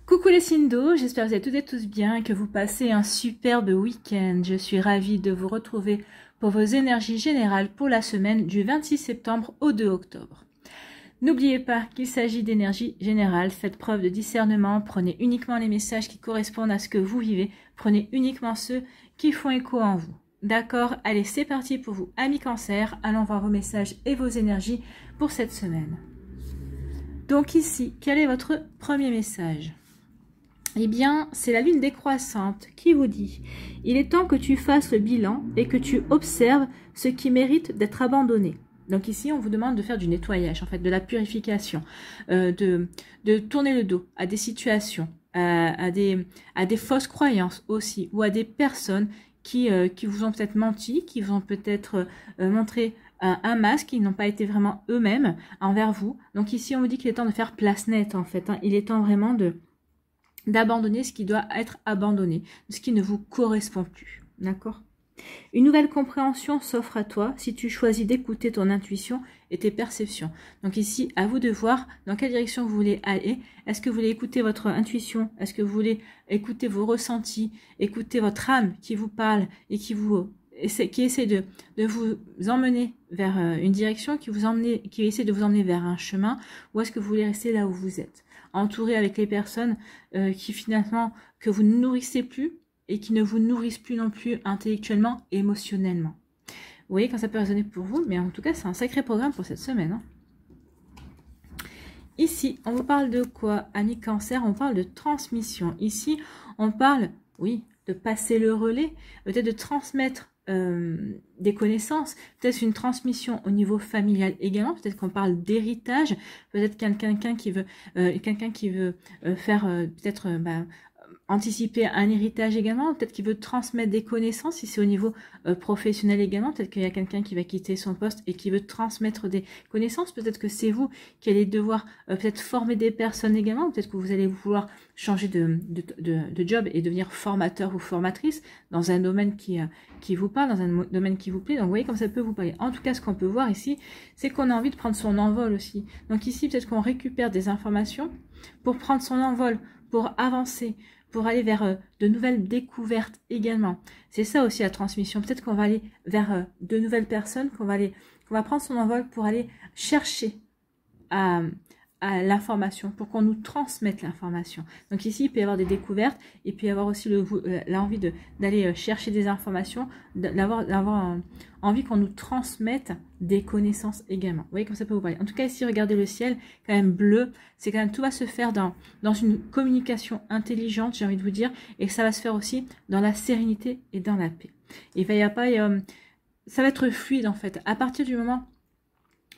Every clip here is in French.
Coucou les signes d'eau, j'espère que vous êtes toutes et tous bien et que vous passez un superbe week-end. Je suis ravie de vous retrouver pour vos énergies générales pour la semaine du 26 septembre au 2 octobre. N'oubliez pas qu'il s'agit d'énergie générale, faites preuve de discernement, prenez uniquement les messages qui correspondent à ce que vous vivez, prenez uniquement ceux qui font écho en vous. D'accord? Allez, c'est parti pour vous, amis Cancer, allons voir vos messages et vos énergies pour cette semaine. Donc ici, quel est votre premier message? Eh bien, c'est la lune décroissante qui vous dit « Il est temps que tu fasses le bilan et que tu observes ce qui mérite d'être abandonné. » Donc ici, on vous demande de faire du nettoyage, en fait, de la purification, de tourner le dos à des situations, à des fausses croyances aussi, ou à des personnes qui vous ont peut-être menti, qui vous ont peut-être montré un masque, qui n'ont pas été vraiment eux-mêmes envers vous. Donc ici, on vous dit qu'il est temps de faire place nette, en fait. Il est temps vraiment d'abandonner ce qui doit être abandonné, ce qui ne vous correspond plus. D'accord? Une nouvelle compréhension s'offre à toi si tu choisis d'écouter ton intuition et tes perceptions. Donc ici, à vous de voir dans quelle direction vous voulez aller. Est-ce que vous voulez écouter votre intuition? Est-ce que vous voulez écouter vos ressentis, écouter votre âme qui vous parle et qui essaie de vous emmener vers une direction, qui essaie de vous emmener vers un chemin, ou est-ce que vous voulez rester là où vous êtes, entouré avec les personnes qui finalement que vous ne nourrissez plus et qui ne vous nourrissent plus non plus intellectuellement, émotionnellement. Vous voyez quand ça peut résonner pour vous, mais en tout cas c'est un sacré programme pour cette semaine. Hein. Ici, on vous parle de quoi, amis Cancer? On parle de transmission. Ici, on parle, oui, de passer le relais, peut-être de transmettre des connaissances, peut-être une transmission au niveau familial également, peut-être qu'on parle d'héritage, peut-être quelqu'un qui veut faire peut-être anticiper un héritage également, peut-être qu'il veut transmettre des connaissances, si c'est au niveau professionnel également, peut-être qu'il y a quelqu'un qui va quitter son poste et qui veut transmettre des connaissances, peut-être que c'est vous qui allez devoir peut-être former des personnes également, peut-être que vous allez vouloir changer de job et devenir formateur ou formatrice dans un domaine qui vous parle, dans un domaine qui vous plaît. Donc vous voyez comme ça peut vous parler. En tout cas, ce qu'on peut voir ici, c'est qu'on a envie de prendre son envol aussi. Donc ici, peut-être qu'on récupère des informations pour prendre son envol, pour avancer, pour aller vers de nouvelles découvertes également. C'est ça aussi la transmission. Peut-être qu'on va aller vers de nouvelles personnes, qu'on va prendre son envol pour aller chercher à l'information, pour qu'on nous transmette l'information. Donc ici, il peut y avoir des découvertes, et puis y avoir aussi l'envie d'aller chercher des informations, d'avoir envie qu'on nous transmette des connaissances également. Vous voyez comme ça peut vous parler. En tout cas, ici, regardez le ciel, quand même bleu, c'est quand même, tout va se faire dans une communication intelligente, j'ai envie de vous dire, et ça va se faire aussi dans la sérénité et dans la paix. Il va y avoir, ça va être fluide en fait. À partir du moment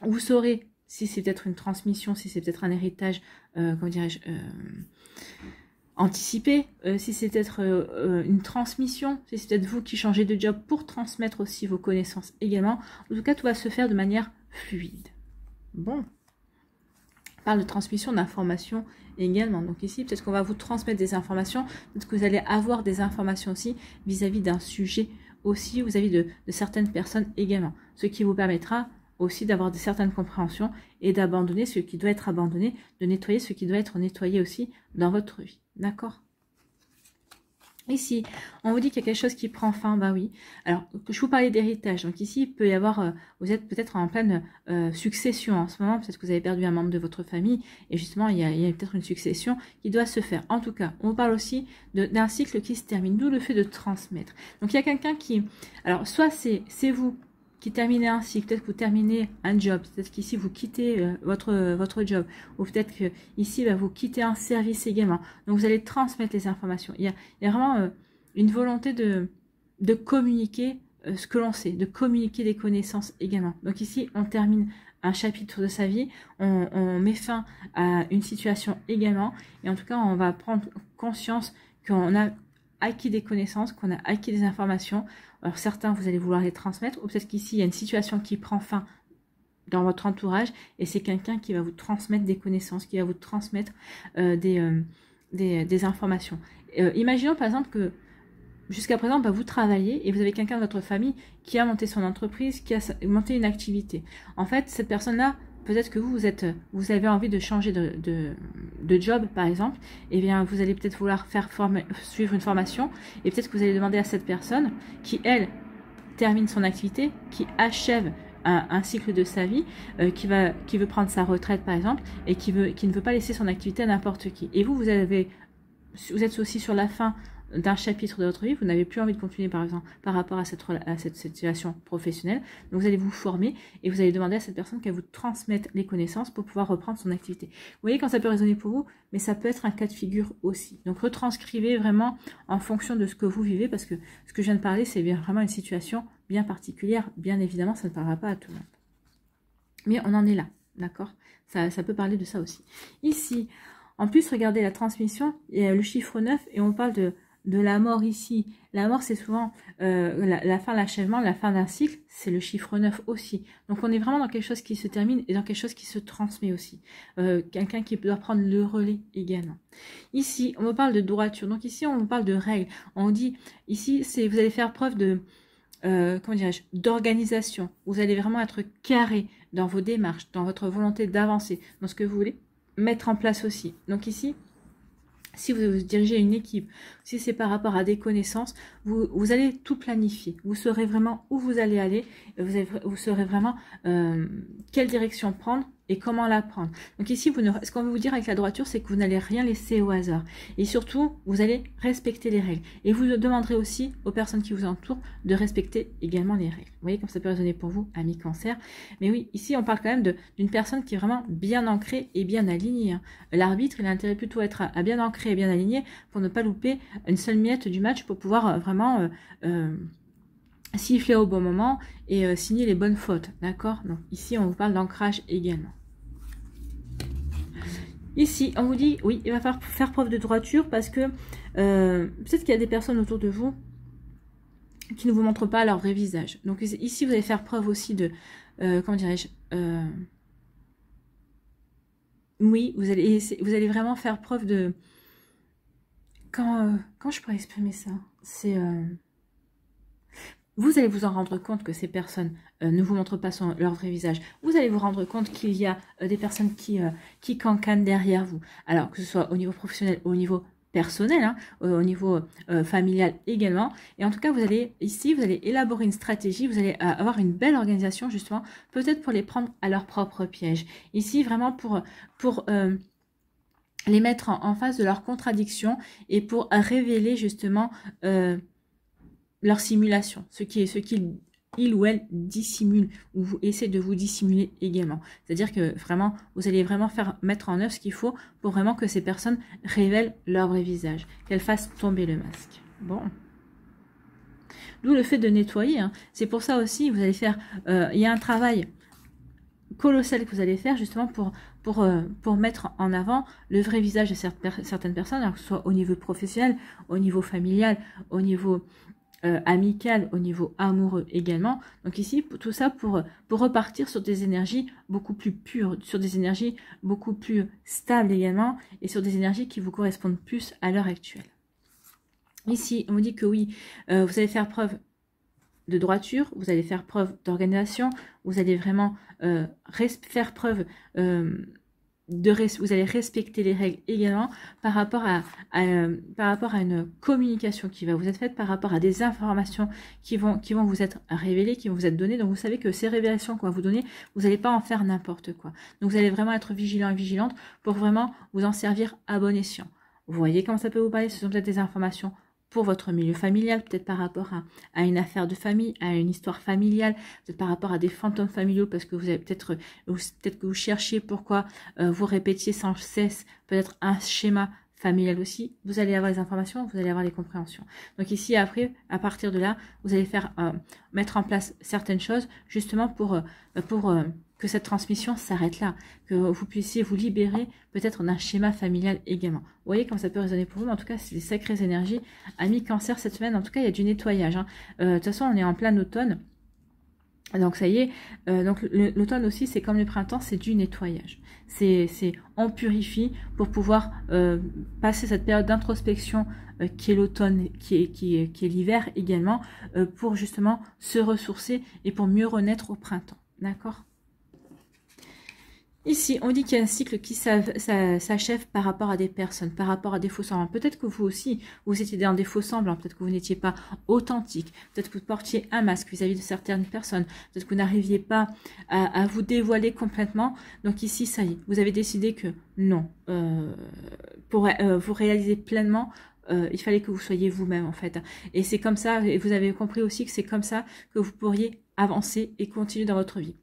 où vous saurez si c'est peut-être une transmission, si c'est peut-être un héritage, comment dirais-je, anticipé, si c'est peut-être une transmission, si c'est peut-être vous qui changez de job pour transmettre aussi vos connaissances également. En tout cas, tout va se faire de manière fluide. Bon, on parle de transmission d'informations également. Donc ici, peut-être qu'on va vous transmettre des informations, peut-être que vous allez avoir des informations aussi vis-à-vis d'un sujet aussi, vis-à-vis de certaines personnes également. Ce qui vous permettra aussi d'avoir certaines compréhensions et d'abandonner ce qui doit être abandonné, de nettoyer ce qui doit être nettoyé aussi dans votre vie. D'accord? Ici, on vous dit qu'il y a quelque chose qui prend fin, bah oui. Alors, je vous parlais d'héritage, donc ici, il peut y avoir, vous êtes peut-être en pleine succession en ce moment, peut-être que vous avez perdu un membre de votre famille, et justement, il y a peut-être une succession qui doit se faire. En tout cas, on parle aussi d'un cycle qui se termine, d'où le fait de transmettre. Donc, il y a quelqu'un qui, alors, soit c'est vous qui terminez un cycle, peut-être que vous terminez un job, peut-être qu'ici vous quittez votre job, ou peut-être que ici vous quittez un service également. Donc vous allez transmettre les informations. Il y a vraiment une volonté de communiquer ce que l'on sait, de communiquer des connaissances également. Donc ici on termine un chapitre de sa vie, on met fin à une situation également, et en tout cas on va prendre conscience qu'on a acquis des connaissances, qu'on a acquis des informations. Alors certains, vous allez vouloir les transmettre, ou peut-être qu'ici, il y a une situation qui prend fin dans votre entourage, et c'est quelqu'un qui va vous transmettre des connaissances, qui va vous transmettre des informations. Imaginons par exemple que jusqu'à présent, vous travaillez et vous avez quelqu'un de votre famille qui a monté son entreprise, qui a monté une activité. En fait, cette personne-là peut-être que vous avez envie de changer de job, par exemple, et bien vous allez peut-être vouloir suivre une formation, et peut-être que vous allez demander à cette personne qui, elle, termine son activité, qui achève un cycle de sa vie, qui veut prendre sa retraite, par exemple, et qui ne veut pas laisser son activité à n'importe qui. Et vous êtes aussi sur la fin d'un chapitre de votre vie, vous n'avez plus envie de continuer par exemple par rapport à cette situation professionnelle, donc vous allez vous former et vous allez demander à cette personne qu'elle vous transmette les connaissances pour pouvoir reprendre son activité. Vous voyez quand ça peut résonner pour vous, mais ça peut être un cas de figure aussi. Donc retranscrivez vraiment en fonction de ce que vous vivez, parce que ce que je viens de parler, c'est bien vraiment une situation bien particulière, bien évidemment ça ne parlera pas à tout le monde. Mais on en est là, d'accord, ça peut parler de ça aussi. Ici, en plus, regardez la transmission, il y a le chiffre 9 et on parle de la mort ici. La mort, c'est souvent la fin de l'achèvement, la fin d'un cycle, c'est le chiffre 9 aussi. Donc, on est vraiment dans quelque chose qui se termine et dans quelque chose qui se transmet aussi. Quelqu'un qui doit prendre le relais également. Ici, on me parle de droiture. Donc, ici, on me parle de règles. On dit, ici, vous allez faire preuve de, comment dirais-je, d'organisation. Vous allez vraiment être carré dans vos démarches, dans votre volonté d'avancer, dans ce que vous voulez mettre en place aussi. Donc ici, si vous dirigez une équipe, si c'est par rapport à des connaissances, vous allez tout planifier. Vous saurez vraiment où vous allez aller, vous saurez vraiment quelle direction prendre et comment la prendre. Donc ici, ce qu'on veut vous dire avec la droiture, c'est que vous n'allez rien laisser au hasard. Et surtout, vous allez respecter les règles. Et vous demanderez aussi aux personnes qui vous entourent de respecter également les règles. Vous voyez comme ça peut résonner pour vous, amis Cancer. Mais oui, ici, on parle quand même d'une personne qui est vraiment bien ancrée et bien alignée. Hein. L'arbitre, il a intérêt plutôt à être bien ancré et bien aligné pour ne pas louper une seule miette du match, pour pouvoir vraiment siffler au bon moment et signer les bonnes fautes. D'accord? Donc ici, on vous parle d'ancrage également. Ici, on vous dit, oui, il va falloir faire preuve de droiture parce que peut-être qu'il y a des personnes autour de vous qui ne vous montrent pas leur vrai visage. Donc ici, vous allez faire preuve aussi de, comment dirais-je, oui, vous allez vraiment faire preuve de, quand je pourrais exprimer ça, c'est... vous allez vous en rendre compte que ces personnes ne vous montrent pas leur vrai visage. Vous allez vous rendre compte qu'il y a des personnes qui cancanent derrière vous. Alors, que ce soit au niveau professionnel, au niveau personnel, hein, au niveau familial également. Et en tout cas, vous allez élaborer une stratégie, vous allez avoir une belle organisation justement, peut-être pour les prendre à leur propre piège. Ici, vraiment pour les mettre en face de leurs contradictions et pour révéler justement... leur simulation, ce qu'il ou elle dissimule ou essaie de vous dissimuler également. C'est-à-dire que vraiment, vous allez vraiment mettre en œuvre ce qu'il faut pour vraiment que ces personnes révèlent leur vrai visage, qu'elles fassent tomber le masque. Bon. D'où le fait de nettoyer. Hein. C'est pour ça aussi, vous allez faire, il y a un travail colossal que vous allez faire justement pour mettre en avant le vrai visage de certaines personnes, alors que ce soit au niveau professionnel, au niveau familial, au niveau... amical, au niveau amoureux également. Donc ici, tout ça pour repartir sur des énergies beaucoup plus pures, sur des énergies beaucoup plus stables également, et sur des énergies qui vous correspondent plus à l'heure actuelle. Ici, on vous dit que oui, vous allez faire preuve de droiture, vous allez faire preuve d'organisation, vous allez vraiment faire preuve... vous allez respecter les règles également par rapport à une communication qui va vous être faite, par rapport à des informations qui vont vous être révélées, qui vont vous être données. Donc vous savez que ces révélations qu'on va vous donner, vous n'allez pas en faire n'importe quoi. Donc vous allez vraiment être vigilant et vigilante pour vraiment vous en servir à bon escient. Vous voyez comment ça peut vous parler, ce sont peut-être des informations pour votre milieu familial, peut-être par rapport à une affaire de famille, à une histoire familiale, peut-être par rapport à des fantômes familiaux, parce que vous avez peut-être que vous cherchiez pourquoi vous répétiez sans cesse peut-être un schéma familial aussi. Vous allez avoir les informations, vous allez avoir les compréhensions. Donc ici, après, à partir de là, vous allez mettre en place certaines choses, justement pour que cette transmission s'arrête là, que vous puissiez vous libérer peut-être d'un schéma familial également. Vous voyez comment ça peut résonner pour vous, mais en tout cas, c'est des sacrées énergies. Amis Cancer, cette semaine, en tout cas, il y a du nettoyage. Hein. De toute façon, on est en plein automne. Donc ça y est, donc l'automne aussi, c'est comme le printemps, c'est du nettoyage. On purifie pour pouvoir passer cette période d'introspection qui est l'automne, qui est l'hiver également, pour justement se ressourcer et pour mieux renaître au printemps. D'accord ? Ici, on dit qu'il y a un cycle qui s'achève par rapport à des personnes, par rapport à des faux semblants. Peut-être que vous aussi, vous étiez dans des faux semblants, peut-être que vous n'étiez pas authentique, peut-être que vous portiez un masque vis-à-vis de certaines personnes, peut-être que vous n'arriviez pas à vous dévoiler complètement. Donc ici, ça y est, vous avez décidé que non, pour vous réaliser pleinement, il fallait que vous soyez vous-même en fait. Et c'est comme ça, et vous avez compris aussi que c'est comme ça que vous pourriez avancer et continuer dans votre vie.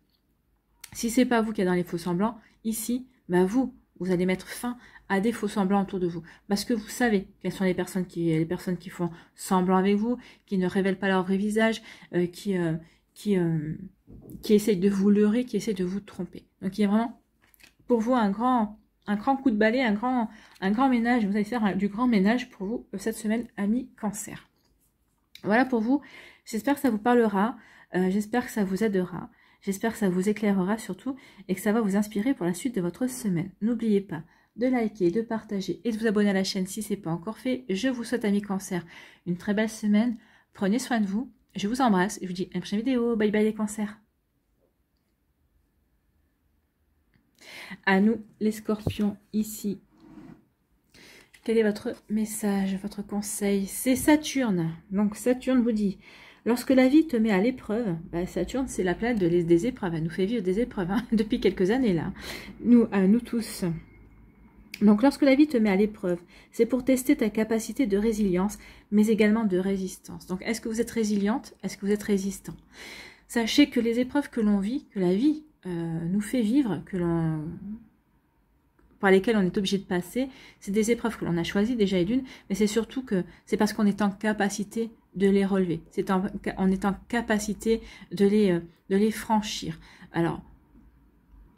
Si c'est pas vous qui êtes dans les faux semblants, ici, bah vous allez mettre fin à des faux semblants autour de vous. Parce que vous savez quelles sont les personnes qui font semblant avec vous, qui ne révèlent pas leur vrai visage, qui essayent de vous leurrer, qui essayent de vous tromper. Donc il y a vraiment pour vous un grand coup de balai, un grand ménage. Vous allez faire du grand ménage pour vous cette semaine, amis Cancer. Voilà pour vous. J'espère que ça vous parlera. J'espère que ça vous aidera. J'espère que ça vous éclairera surtout et que ça va vous inspirer pour la suite de votre semaine. N'oubliez pas de liker, de partager et de vous abonner à la chaîne si ce n'est pas encore fait. Je vous souhaite, amis Cancer, une très belle semaine. Prenez soin de vous. Je vous embrasse et je vous dis à une prochaine vidéo. Bye bye les cancers. À nous les scorpions ici. Quel est votre message, votre conseil? C'est Saturne. Donc Saturne vous dit... Lorsque la vie te met à l'épreuve, bah Saturne, c'est la planète des épreuves. Elle nous fait vivre des épreuves hein, depuis quelques années là. Nous tous. Donc, lorsque la vie te met à l'épreuve, c'est pour tester ta capacité de résilience, mais également de résistance. Donc, est-ce que vous êtes résiliente? Est-ce que vous êtes résistant? Sachez que les épreuves que l'on vit, que la vie nous fait vivre, par lesquelles on est obligé de passer, c'est des épreuves que l'on a choisies déjà et d'une, mais c'est surtout que c'est parce qu'on est en capacité de les relever, on est en capacité de les franchir. Alors,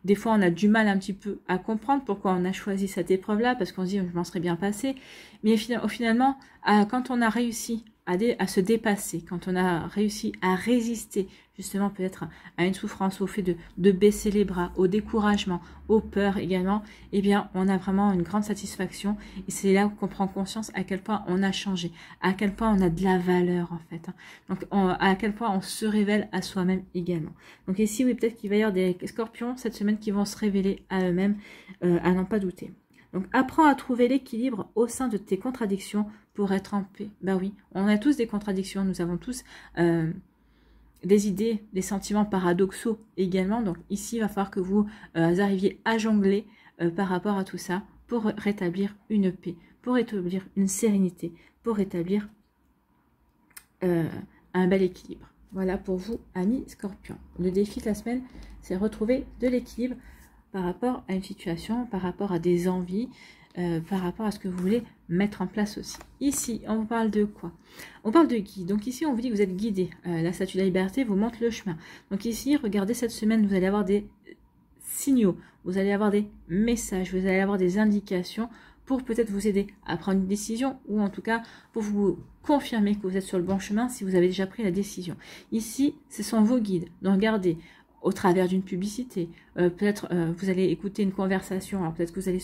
des fois, on a du mal un petit peu à comprendre pourquoi on a choisi cette épreuve-là, parce qu'on se dit, je m'en serais bien passé. Mais finalement, quand on a réussi à se dépasser, quand on a réussi à résister justement peut-être à une souffrance, au fait de baisser les bras, au découragement, aux peurs également, eh bien, on a vraiment une grande satisfaction. Et c'est là qu'on prend conscience à quel point on a changé, à quel point on a de la valeur en fait. Donc, à quel point on se révèle à soi-même également. Donc ici, oui, peut-être qu'il va y avoir des scorpions cette semaine qui vont se révéler à eux-mêmes, à n'en pas douter. Donc, apprends à trouver l'équilibre au sein de tes contradictions pour être en paix. Ben oui, on a tous des contradictions, nous avons tous des idées, des sentiments paradoxaux également. Donc ici, il va falloir que vous arriviez à jongler par rapport à tout ça pour rétablir une paix, pour rétablir une sérénité, pour rétablir un bel équilibre. Voilà pour vous, amis Scorpions. Le défi de la semaine, c'est retrouver de l'équilibre par rapport à une situation, par rapport à des envies, par rapport à ce que vous voulez mettre en place aussi. Ici, on vous parle de quoi? On parle de guide. Donc ici, on vous dit que vous êtes guidé. La statue de la liberté vous montre le chemin. Donc ici, regardez cette semaine, vous allez avoir des signaux, vous allez avoir des messages, vous allez avoir des indications pour peut-être vous aider à prendre une décision ou en tout cas pour vous confirmer que vous êtes sur le bon chemin si vous avez déjà pris la décision. Ici, ce sont vos guides. Donc regardez, au travers d'une publicité, peut-être vous allez écouter une conversation, alors peut-être que vous allez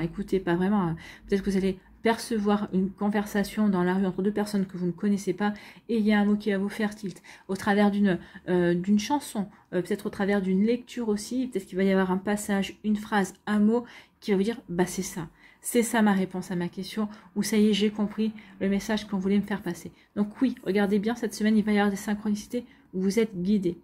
écouter pas vraiment, hein, peut-être que vous allez percevoir une conversation dans la rue entre deux personnes que vous ne connaissez pas et il y a un mot qui va vous faire tilt, au travers d'une chanson, peut-être au travers d'une lecture aussi, peut-être qu'il va y avoir un passage, une phrase, un mot qui va vous dire, bah c'est ça ma réponse à ma question, ou ça y est, j'ai compris le message qu'on voulait me faire passer. Donc oui, regardez bien, cette semaine, il va y avoir des synchronicités où vous êtes guidés.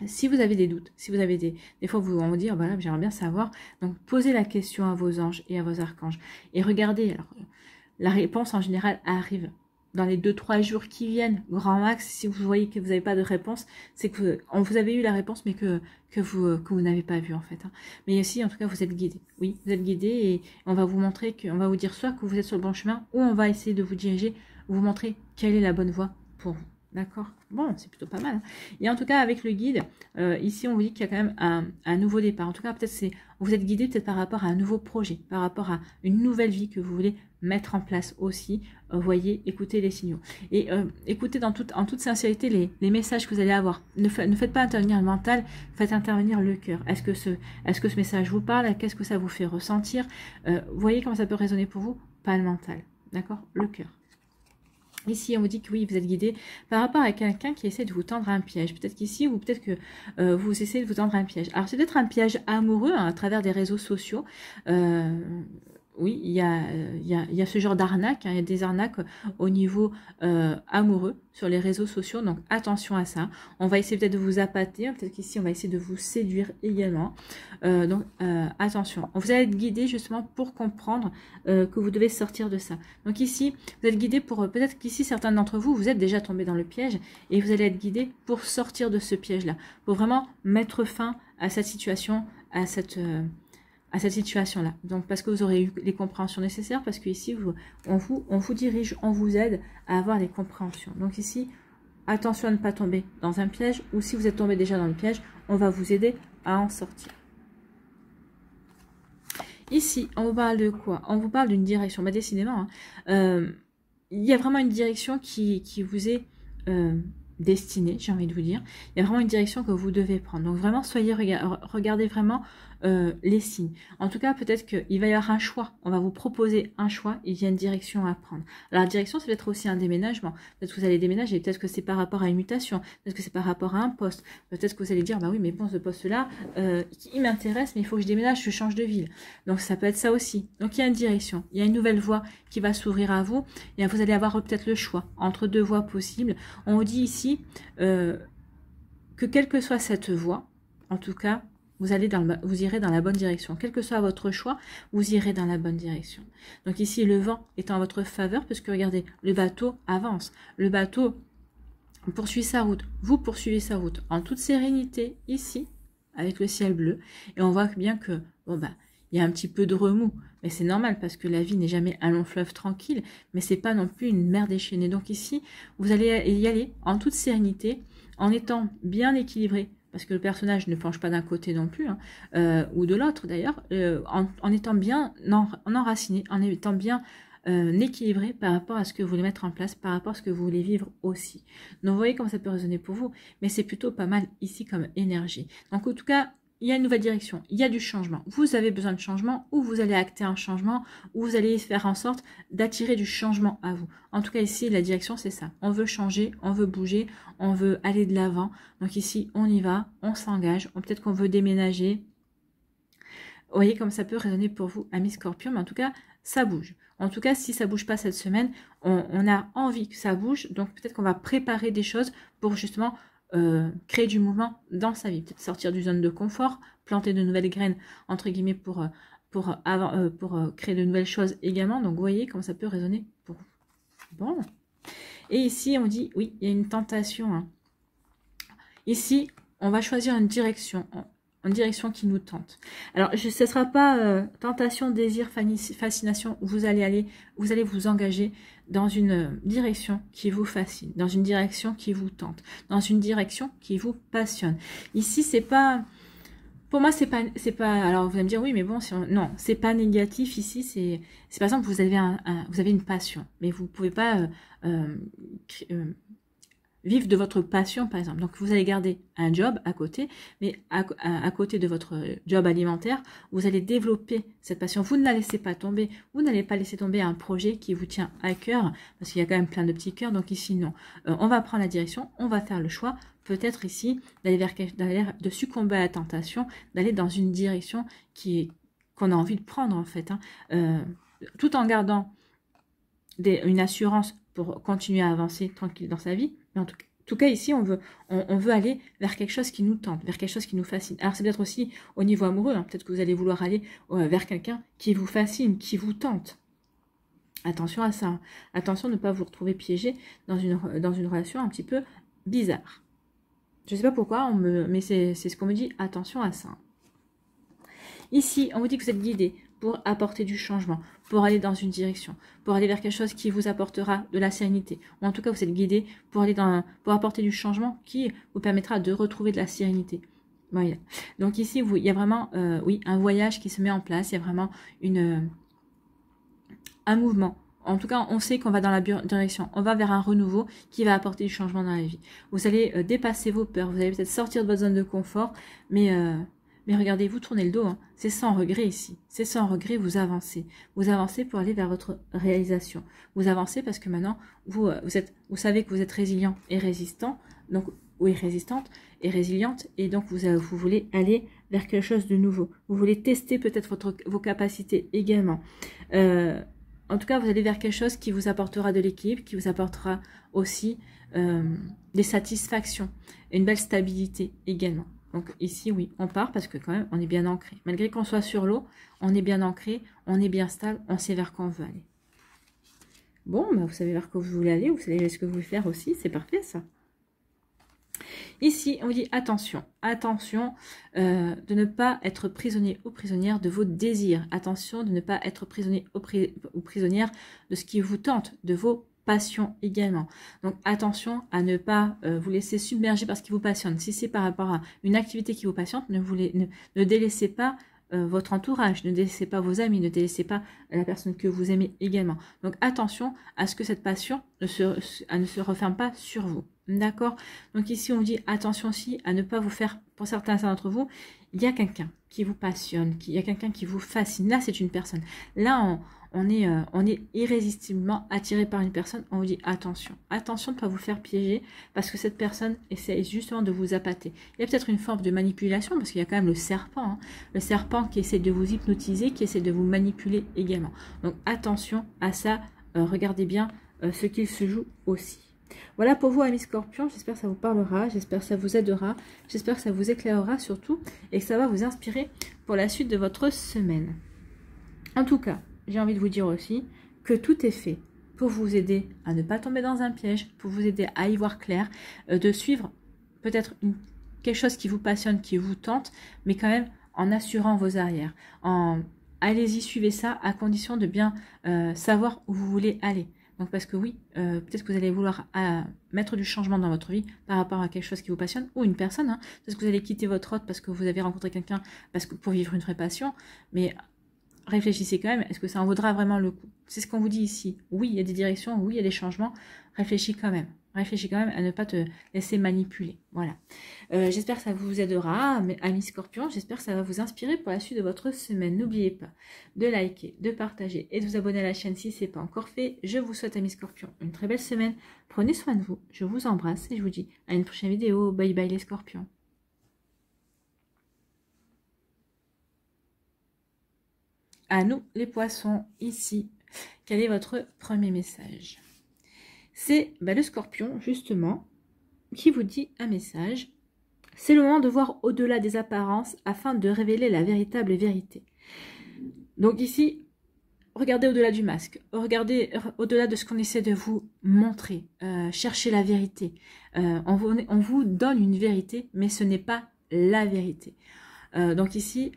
Si vous avez des doutes, si vous avez des fois vous vous dire, voilà, j'aimerais bien savoir, donc posez la question à vos anges et à vos archanges. Et regardez, alors, la réponse en général arrive dans les 2-3 jours qui viennent, grand max. Si vous voyez que vous n'avez pas de réponse, c'est que vous avez eu la réponse, mais que vous n'avez pas vu en fait. Hein. Mais aussi, en tout cas, vous êtes guidé. Oui, vous êtes guidé et on va vous montrer, on va vous dire soit que vous êtes sur le bon chemin, ou on va essayer de vous diriger, vous montrer quelle est la bonne voie pour vous. D'accord? Bon, c'est plutôt pas mal. Hein. Et en tout cas, avec le guide, ici, on vous dit qu'il y a quand même un nouveau départ. En tout cas, peut-être vous êtes guidé peut-être par rapport à un nouveau projet, par rapport à une nouvelle vie que vous voulez mettre en place aussi. Voyez, écoutez les signaux. Et écoutez en toute sincérité les messages que vous allez avoir. Ne faites pas intervenir le mental, faites intervenir le cœur. Est-ce que ce message vous parle? Qu'est-ce que ça vous fait ressentir? Voyez comment ça peut résonner pour vous? Pas le mental. D'accord? Le cœur. Ici, on vous dit que oui, vous êtes guidé par rapport à quelqu'un qui essaie de vous tendre un piège. Peut-être qu'ici, ou peut-être que vous essayez de vous tendre un piège. Alors, c'est peut-être un piège amoureux hein, à travers des réseaux sociaux. Oui, il y a ce genre d'arnaque. Hein, il y a des arnaques au niveau amoureux sur les réseaux sociaux. Donc, attention à ça. On va essayer peut-être de vous appâter. Peut-être qu'ici, on va essayer de vous séduire également. Donc, attention. Vous allez être guidé justement pour comprendre que vous devez sortir de ça. Donc, ici, vous êtes guidé pour... peut-être qu'ici, certains d'entre vous, vous êtes déjà tombés dans le piège et vous allez être guidé pour sortir de ce piège-là. Pour vraiment mettre fin à cette situation, à cette situation-là. Donc, parce que vous aurez eu les compréhensions nécessaires, parce qu'ici, on vous dirige, on vous aide à avoir les compréhensions. Donc ici, attention à ne pas tomber dans un piège, ou si vous êtes tombé déjà dans le piège, on va vous aider à en sortir. Ici, on vous parle de quoi? On vous parle d'une direction. Bah, décidément, hein, il y a vraiment une direction qui vous est destinée, j'ai envie de vous dire. Il y a vraiment une direction que vous devez prendre. Donc vraiment, regardez vraiment les signes. En tout cas, peut-être qu'il va y avoir un choix. On va vous proposer un choix. Il y a une direction à prendre. Alors, la direction, c'est peut-être aussi un déménagement. Peut-être que vous allez déménager. Peut-être que c'est par rapport à une mutation. Peut-être que c'est par rapport à un poste. Peut-être que vous allez dire, bah oui, mais bon, ce poste-là, il m'intéresse, mais il faut que je déménage, je change de ville. Donc, ça peut être ça aussi. Donc, il y a une direction. Il y a une nouvelle voie qui va s'ouvrir à vous. Et vous allez avoir peut-être le choix entre deux voies possibles. On vous dit ici que quelle que soit cette voie, en tout cas, vous irez dans la bonne direction. Quel que soit votre choix, vous irez dans la bonne direction. Donc ici, le vent est en votre faveur, parce que regardez, le bateau avance. Le bateau poursuit sa route. Vous poursuivez sa route en toute sérénité, ici, avec le ciel bleu. Et on voit bien que, bon bah, il y a un petit peu de remous. Mais c'est normal, parce que la vie n'est jamais un long fleuve tranquille, mais c'est pas non plus une mer déchaînée. Donc ici, vous allez y aller en toute sérénité, en étant bien équilibré, parce que le personnage ne penche pas d'un côté non plus, hein, ou de l'autre d'ailleurs, en étant bien enraciné, en étant bien équilibré par rapport à ce que vous voulez mettre en place, par rapport à ce que vous voulez vivre aussi. Donc vous voyez comment ça peut résonner pour vous, mais c'est plutôt pas mal ici comme énergie. Donc en tout cas, il y a une nouvelle direction, il y a du changement. Vous avez besoin de changement, ou vous allez acter un changement, ou vous allez faire en sorte d'attirer du changement à vous. En tout cas, ici, la direction, c'est ça. On veut changer, on veut bouger, on veut aller de l'avant. Donc ici, on y va, on s'engage. Peut-être qu'on veut déménager. Vous voyez comme ça peut résonner pour vous, amis Scorpion, mais en tout cas, ça bouge. En tout cas, si ça bouge pas cette semaine, on a envie que ça bouge. Donc peut-être qu'on va préparer des choses pour justement... créer du mouvement dans sa vie, peut-être sortir du zone de confort, planter de nouvelles graines entre guillemets pour créer de nouvelles choses également. Donc vous voyez comment ça peut résonner pour vous. Bon, et ici on dit oui, il y a une tentation, hein. Ici on va choisir une direction qui nous tente. Alors ce ne sera pas tentation, désir, fascination où vous allez vous engager dans une direction qui vous fascine, dans une direction qui vous tente, dans une direction qui vous passionne. Ici, c'est pas, pour moi, c'est pas, alors vous allez me dire, oui, mais bon, non, c'est pas négatif ici, c'est par exemple, vous avez une passion, mais vous pouvez pas vivre de votre passion, par exemple. Donc, vous allez garder un job à côté, mais à côté de votre job alimentaire, vous allez développer cette passion. Vous ne la laissez pas tomber. Vous n'allez pas laisser tomber un projet qui vous tient à cœur, parce qu'il y a quand même plein de petits cœurs. Donc ici, non. On va prendre la direction, on va faire le choix, peut-être ici, de succomber à la tentation, d'aller dans une direction qu'on a envie de prendre, en fait, hein, tout en gardant une assurance pour continuer à avancer tranquille dans sa vie. Mais en tout cas, ici, on veut aller vers quelque chose qui nous tente, vers quelque chose qui nous fascine. Alors, c'est peut-être aussi au niveau amoureux, hein, peut-être que vous allez vouloir aller vers quelqu'un qui vous fascine, qui vous tente. Attention à ça. Hein. Attention de ne pas vous retrouver piégé dans une relation un petit peu bizarre. Je ne sais pas pourquoi, mais c'est ce qu'on me dit. Attention à ça. Ici, on vous dit que vous êtes guidé pour apporter du changement, pour aller dans une direction, pour aller vers quelque chose qui vous apportera de la sérénité. Ou en tout cas, vous êtes guidé pour apporter du changement qui vous permettra de retrouver de la sérénité. Voilà. Donc ici, il y a vraiment oui, un voyage qui se met en place, il y a vraiment un mouvement. En tout cas, on sait qu'on va dans la direction, on va vers un renouveau qui va apporter du changement dans la vie. Vous allez dépasser vos peurs, vous allez peut-être sortir de votre zone de confort, mais mais regardez, vous tournez le dos, hein. C'est sans regret ici. C'est sans regret, vous avancez. Vous avancez pour aller vers votre réalisation. Vous avancez parce que maintenant, vous savez que vous êtes résilient et résistant, donc, oui, résistante et résiliente, et donc vous voulez aller vers quelque chose de nouveau. Vous voulez tester peut-être vos capacités également. En tout cas, vous allez vers quelque chose qui vous apportera de l'équilibre, qui vous apportera aussi des satisfactions, une belle stabilité également. Donc ici, oui, on part parce que quand même, on est bien ancré. Malgré qu'on soit sur l'eau, on est bien ancré, on est bien stable, on sait vers quoi on veut aller. Bon, bah, vous savez vers quoi vous voulez aller, vous savez ce que vous voulez faire aussi, c'est parfait ça. Ici, on dit attention, attention de ne pas être prisonnier ou prisonnière de vos désirs. Attention de ne pas être prisonnier ou prisonnière de ce qui vous tente, de vos passions également. Donc attention à ne pas vous laisser submerger par ce qui vous passionne. Si c'est par rapport à une activité qui vous passionne, ne délaissez pas votre entourage, ne délaissez pas vos amis, ne délaissez pas la personne que vous aimez également. Donc attention à ce que cette passion ne se referme pas sur vous. D'accord? Donc ici on dit attention aussi à ne pas vous faire, pour certains d'entre vous, il y a quelqu'un qui vous passionne, il y a quelqu'un qui vous fascine. Là c'est une personne. Là on est irrésistiblement attiré par une personne. On vous dit attention, attention de ne pas vous faire piéger parce que cette personne essaie justement de vous appâter. Il y a peut-être une forme de manipulation parce qu'il y a quand même le serpent. Hein, le serpent qui essaie de vous hypnotiser, qui essaie de vous manipuler également. Donc attention à ça, regardez bien ce qu'il se joue aussi. Voilà pour vous amis Scorpions, j'espère que ça vous parlera, j'espère que ça vous aidera, j'espère que ça vous éclairera surtout et que ça va vous inspirer pour la suite de votre semaine. En tout cas, j'ai envie de vous dire aussi que tout est fait pour vous aider à ne pas tomber dans un piège, pour vous aider à y voir clair, de suivre peut-être quelque chose qui vous passionne, qui vous tente, mais quand même en assurant vos arrières. Allez-y, suivez ça à condition de bien savoir où vous voulez aller. Donc parce que oui, peut-être que vous allez vouloir mettre du changement dans votre vie par rapport à quelque chose qui vous passionne, ou une personne, hein, parce que vous allez quitter votre hôte parce que vous avez rencontré quelqu'un pour vivre une vraie passion, mais réfléchissez quand même, est-ce que ça en vaudra vraiment le coup? C'est ce qu'on vous dit ici. Oui, il y a des directions, oui, il y a des changements, réfléchis quand même. Réfléchis quand même à ne pas te laisser manipuler. Voilà. J'espère que ça vous aidera, amis Scorpions. J'espère que ça va vous inspirer pour la suite de votre semaine. N'oubliez pas de liker, de partager et de vous abonner à la chaîne si ce n'est pas encore fait. Je vous souhaite, amis Scorpions, une très belle semaine. Prenez soin de vous. Je vous embrasse et je vous dis à une prochaine vidéo. Bye bye les Scorpions. À nous les poissons, ici. Quel est votre premier message? C'est le Scorpion, justement, qui vous dit un message. C'est le moment de voir au-delà des apparences afin de révéler la véritable vérité. Donc ici, regardez au-delà du masque. Regardez au-delà de ce qu'on essaie de vous montrer. Cherchez la vérité. On vous donne une vérité, mais ce n'est pas la vérité. Donc ici,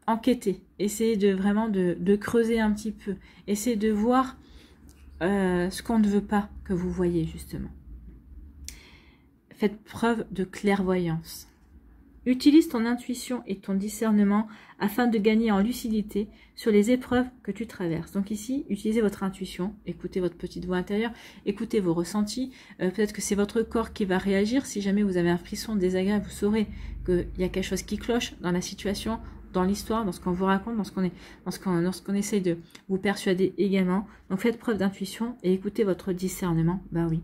enquêtez. Essayez vraiment de creuser un petit peu. Essayez de voir ce qu'on ne veut pas que vous voyez, justement. Faites preuve de clairvoyance. Utilise ton intuition et ton discernement afin de gagner en lucidité sur les épreuves que tu traverses. Donc ici, utilisez votre intuition, écoutez votre petite voix intérieure, écoutez vos ressentis. Peut-être que c'est votre corps qui va réagir. Si jamais vous avez un frisson désagréable, vous saurez qu'il y a quelque chose qui cloche dans la situation, dans l'histoire, dans ce qu'on vous raconte, dans ce qu'on essaie de vous persuader également. Donc faites preuve d'intuition et écoutez votre discernement. Ben oui,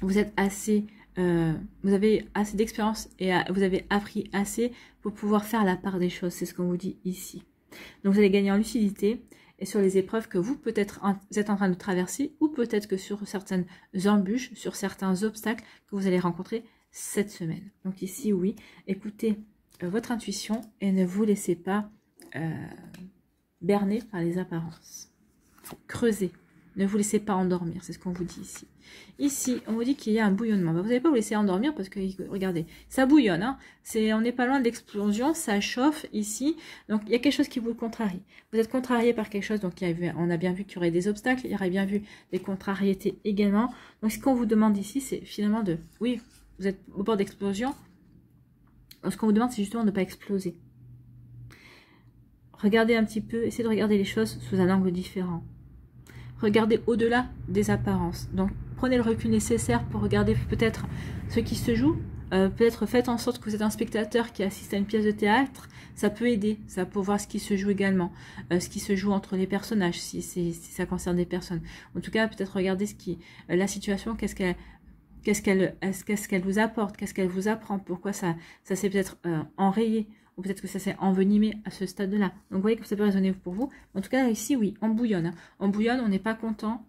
vous êtes assez, vous avez assez d'expérience et vous avez appris assez pour pouvoir faire la part des choses. C'est ce qu'on vous dit ici. Donc vous allez gagner en lucidité et sur les épreuves que vous peut-être vous êtes en train de traverser, ou peut-être que sur certaines embûches, sur certains obstacles que vous allez rencontrer cette semaine. Donc ici, oui, écoutez votre intuition et ne vous laissez pas berner par les apparences. Creusez, ne vous laissez pas endormir, c'est ce qu'on vous dit ici. Ici, on vous dit qu'il y a un bouillonnement. Vous n'allez pas vous laisser endormir parce que, regardez, ça bouillonne. Hein. On n'est pas loin de l'explosion, ça chauffe ici. Donc, il y a quelque chose qui vous contrarie. Vous êtes contrarié par quelque chose, donc on a bien vu qu'il y aurait des obstacles, il y aurait bien vu des contrariétés également. Donc, ce qu'on vous demande ici, c'est finalement oui, vous êtes au bord d'explosion. Ce qu'on vous demande, c'est justement de ne pas exploser. Regardez un petit peu, essayez de regarder les choses sous un angle différent. Regardez au-delà des apparences. Donc, prenez le recul nécessaire pour regarder peut-être ce qui se joue Peut-être faites en sorte que vous êtes un spectateur qui assiste à une pièce de théâtre. Ça peut aider, ça pour voir ce qui se joue également, ce qui se joue entre les personnages, si ça concerne des personnes. En tout cas, peut-être regarder la situation, qu'est-ce qu'elle vous apporte, qu'est-ce qu'elle vous apprend, pourquoi ça s'est peut-être enrayé, ou peut-être que ça s'est envenimé à ce stade-là. Donc vous voyez que ça peut résonner pour vous. En tout cas, ici, oui, on bouillonne. Hein. On bouillonne, on n'est pas content.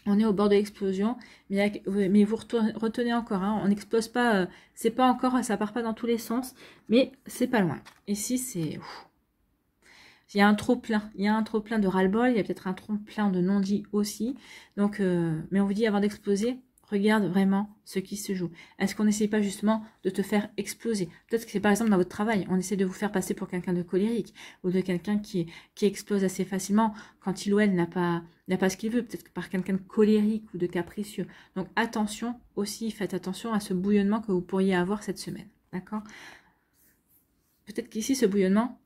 On est au bord de l'explosion, mais vous retenez encore, hein, on n'explose pas, c'est pas encore, ça part pas dans tous les sens, mais c'est pas loin. Ici, c'est... Il y a un trop-plein, de ras-le-bol, il y a peut-être un trop-plein de non-dit aussi, donc, mais on vous dit avant d'exploser, regarde vraiment ce qui se joue. Est-ce qu'on n'essaie pas justement de te faire exploser? Peut-être que c'est par exemple dans votre travail, on essaie de vous faire passer pour quelqu'un de colérique ou de quelqu'un qui explose assez facilement quand il ou elle n'a pas ce qu'il veut, peut-être que par quelqu'un de colérique ou de capricieux. Donc attention aussi, faites attention à ce bouillonnement que vous pourriez avoir cette semaine. D'accord? Peut-être qu'ici, ce bouillonnement,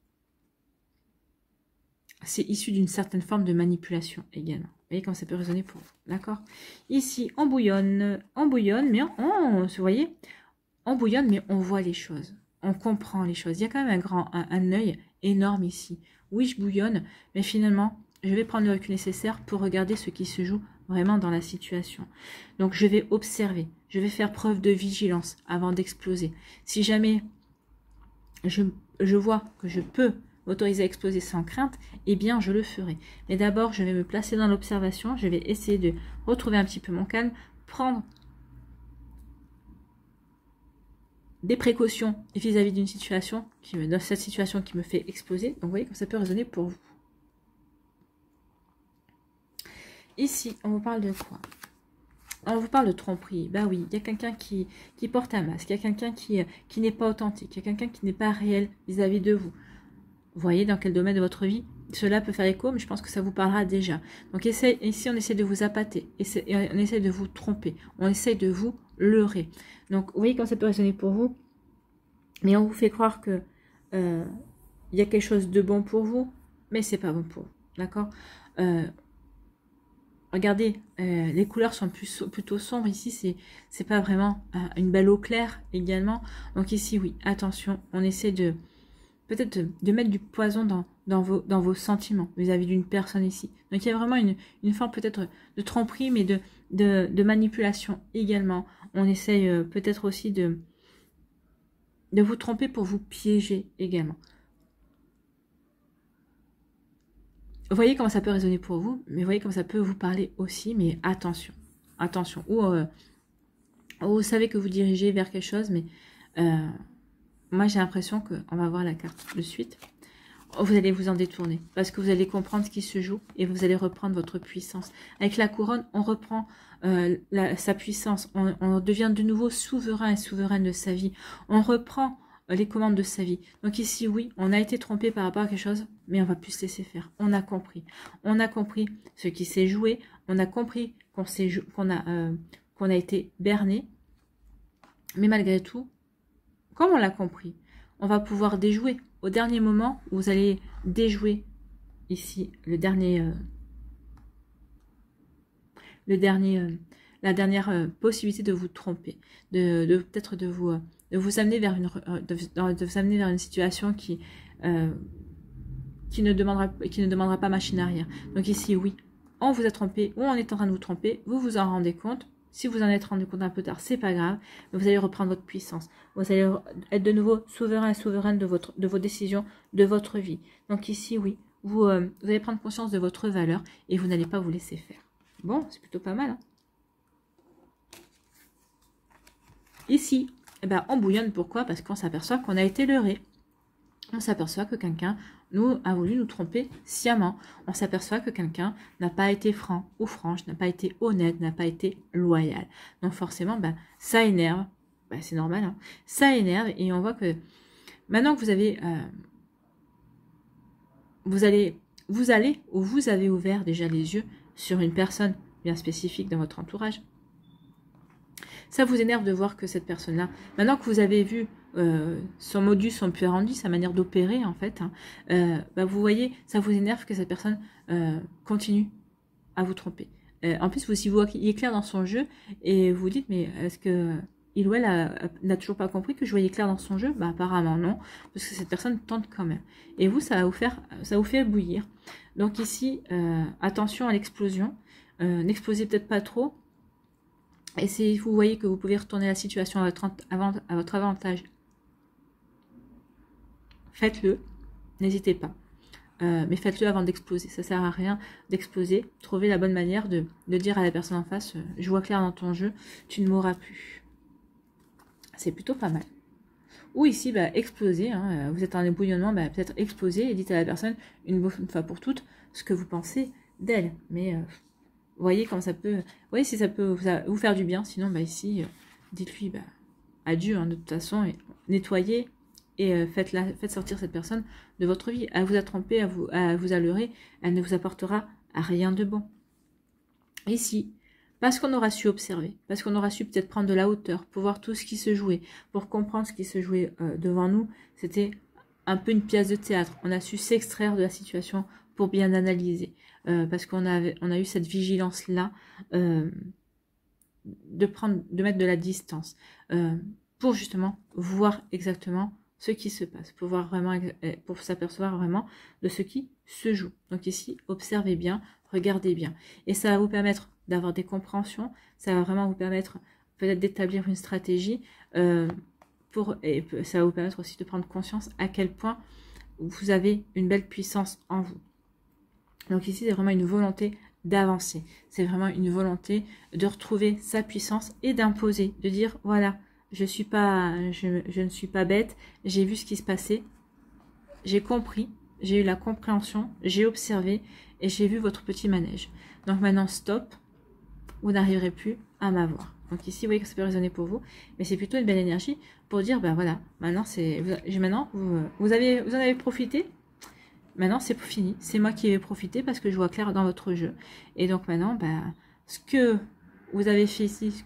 c'est issu d'une certaine forme de manipulation également. Vous voyez comme ça peut résonner pour vous, d'accord? Ici, on bouillonne, mais vous voyez, on bouillonne, mais on voit les choses. On comprend les choses. Il y a quand même un œil énorme ici. Oui, je bouillonne, mais finalement, je vais prendre le recul nécessaire pour regarder ce qui se joue vraiment dans la situation. Donc, je vais observer. Je vais faire preuve de vigilance avant d'exploser. Si jamais je vois que je peux m'autoriser à exploser sans crainte, eh bien je le ferai. Mais d'abord, je vais me placer dans l'observation, je vais essayer de retrouver un petit peu mon calme, prendre des précautions vis-à-vis d'une situation, dans cette situation qui me fait exploser. Donc vous voyez comme ça peut résonner pour vous. Ici, on vous parle de quoi? On vous parle de tromperie. Bah oui, il y a quelqu'un qui porte un masque, il y a quelqu'un qui n'est pas authentique, il y a quelqu'un qui n'est pas réel vis-à-vis de vous. Vous voyez dans quel domaine de votre vie cela peut faire écho, mais je pense que ça vous parlera déjà. Donc ici, on essaie de vous appâter, et on essaie de vous tromper, on essaie de vous leurrer. Donc, vous voyez quand ça peut résonner pour vous, mais on vous fait croire que il y a quelque chose de bon pour vous, mais c'est pas bon pour vous, d'accord? Regardez, les couleurs sont plutôt sombres. Ici, c'est pas vraiment une belle eau claire également. Donc ici, oui, attention, on essaie de peut-être de mettre du poison dans vos sentiments vis-à-vis d'une personne ici. Donc il y a vraiment une forme peut-être de tromperie, mais de manipulation également. On essaye peut-être aussi de vous tromper pour vous piéger également. Vous voyez comment ça peut résonner pour vous, mais vous voyez comment ça peut vous parler aussi, mais attention, attention. Ou vous savez que vous dirigez vers quelque chose, mais moi j'ai l'impression qu'on va voir la carte de suite. Vous allez vous en détourner, parce que vous allez comprendre ce qui se joue, et vous allez reprendre votre puissance. Avec la couronne, on reprend sa puissance, on devient de nouveau souverain et souveraine de sa vie. On reprend les commandes de sa vie. Donc ici, oui, on a été trompé par rapport à quelque chose, mais on va plus se laisser faire. On a compris. On a compris ce qui s'est joué. On a compris qu'on a été berné. Mais malgré tout, comme on l'a compris, on va pouvoir déjouer. Au dernier moment, vous allez déjouer ici la dernière possibilité de vous tromper, peut-être de vous amener vers une situation qui ne demandera pas machine arrière. Donc ici, oui, on vous a trompé ou on est en train de vous tromper, vous vous en rendez compte. Si vous en êtes rendu compte un peu tard, c'est pas grave, mais vous allez reprendre votre puissance. Vous allez être de nouveau souverain et souveraine de vos décisions, de votre vie. Donc ici, oui, vous allez prendre conscience de votre valeur et vous n'allez pas vous laisser faire. Bon, c'est plutôt pas mal, hein. Ici, eh ben, on bouillonne. Pourquoi? Parce qu'on s'aperçoit qu'on a été leurré. On s'aperçoit que quelqu'un a voulu nous tromper sciemment. On s'aperçoit que quelqu'un n'a pas été franc ou franche, n'a pas été honnête, n'a pas été loyal. Donc forcément, ben, ça énerve. Ben, c'est normal, hein. Ça énerve et on voit que maintenant que vous avez ouvert déjà les yeux sur une personne bien spécifique dans votre entourage. Ça vous énerve de voir que cette personne-là, maintenant que vous avez vu son modus operandi, sa manière d'opérer en fait, hein, bah vous voyez, ça vous énerve que cette personne continue à vous tromper. En plus, si vous voyez qu'il est clair dans son jeu et vous vous dites, mais est-ce que il ou elle n'a toujours pas compris que je voyais clair dans son jeu. Bah apparemment non, parce que cette personne tente quand même. Et vous, ça vous fait bouillir. Donc ici, attention à l'explosion. N'explosez peut-être pas trop. Et si vous voyez que vous pouvez retourner la situation à votre avantage, faites-le. N'hésitez pas. Mais faites-le avant d'exploser. Ça sert à rien d'exploser. Trouvez la bonne manière de dire à la personne en face, je vois clair dans ton jeu, tu ne mourras plus. C'est plutôt pas mal. Ou ici, bah, exploser. Hein, vous êtes en ébouillonnement, bah, peut-être exploser et dites à la personne une fois pour toutes ce que vous pensez d'elle. Mais voyez comment ça peut. Voyez si ça peut vous faire du bien. Sinon, bah, ici, dites-lui bah, adieu hein, de toute façon. Et nettoyez et faites sortir cette personne de votre vie. Elle vous a trompé, à vous a leurré. Elle ne vous apportera rien de bon. Ici, parce qu'on aura su observer, parce qu'on aura su peut-être prendre de la hauteur pour voir tout ce qui se jouait, pour comprendre ce qui se jouait devant nous, c'était un peu une pièce de théâtre. On a su s'extraire de la situation pour bien analyser, parce qu'on a eu cette vigilance-là de mettre de la distance, pour justement voir exactement ce qui se passe, pour s'apercevoir vraiment de ce qui se joue. Donc ici, observez bien, regardez bien. Et ça va vous permettre d'avoir des compréhensions, ça va vraiment vous permettre peut-être d'établir une stratégie, et ça va vous permettre aussi de prendre conscience à quel point vous avez une belle puissance en vous. Donc ici, c'est vraiment une volonté d'avancer. C'est vraiment une volonté de retrouver sa puissance et d'imposer, de dire, voilà, je ne suis pas bête, j'ai vu ce qui se passait, j'ai compris, j'ai eu la compréhension, j'ai observé et j'ai vu votre petit manège. Donc maintenant, stop, vous n'arriverez plus à m'avoir. Donc ici, vous voyez que ça peut résonner pour vous, mais c'est plutôt une belle énergie pour dire, ben voilà, maintenant, vous en avez profité, maintenant c'est fini, c'est moi qui vais profiter parce que je vois clair dans votre jeu. Et donc maintenant, ben, ce que vous avez fait ici,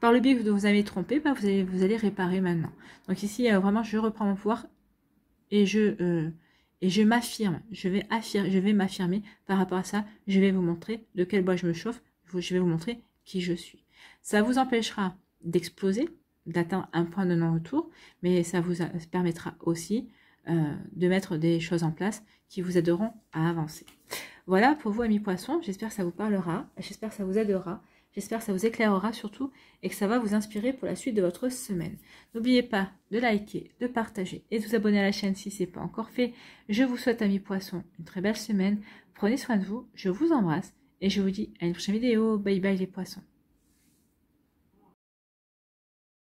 par le biais que vous avez trompé, ben, vous allez réparer maintenant. Donc ici, vraiment, je reprends mon pouvoir et je m'affirme. Je vais m'affirmer par rapport à ça. Je vais vous montrer de quel bois je me chauffe. Je vais vous montrer qui je suis. Ça vous empêchera d'exploser, d'atteindre un point de non-retour, mais ça vous permettra aussi de mettre des choses en place qui vous aideront à avancer. Voilà pour vous, amis poissons. J'espère que ça vous parlera. J'espère que ça vous aidera. J'espère que ça vous éclairera surtout et que ça va vous inspirer pour la suite de votre semaine. N'oubliez pas de liker, de partager et de vous abonner à la chaîne si ce n'est pas encore fait. Je vous souhaite, amis poissons, une très belle semaine. Prenez soin de vous, je vous embrasse et je vous dis à une prochaine vidéo. Bye bye les poissons.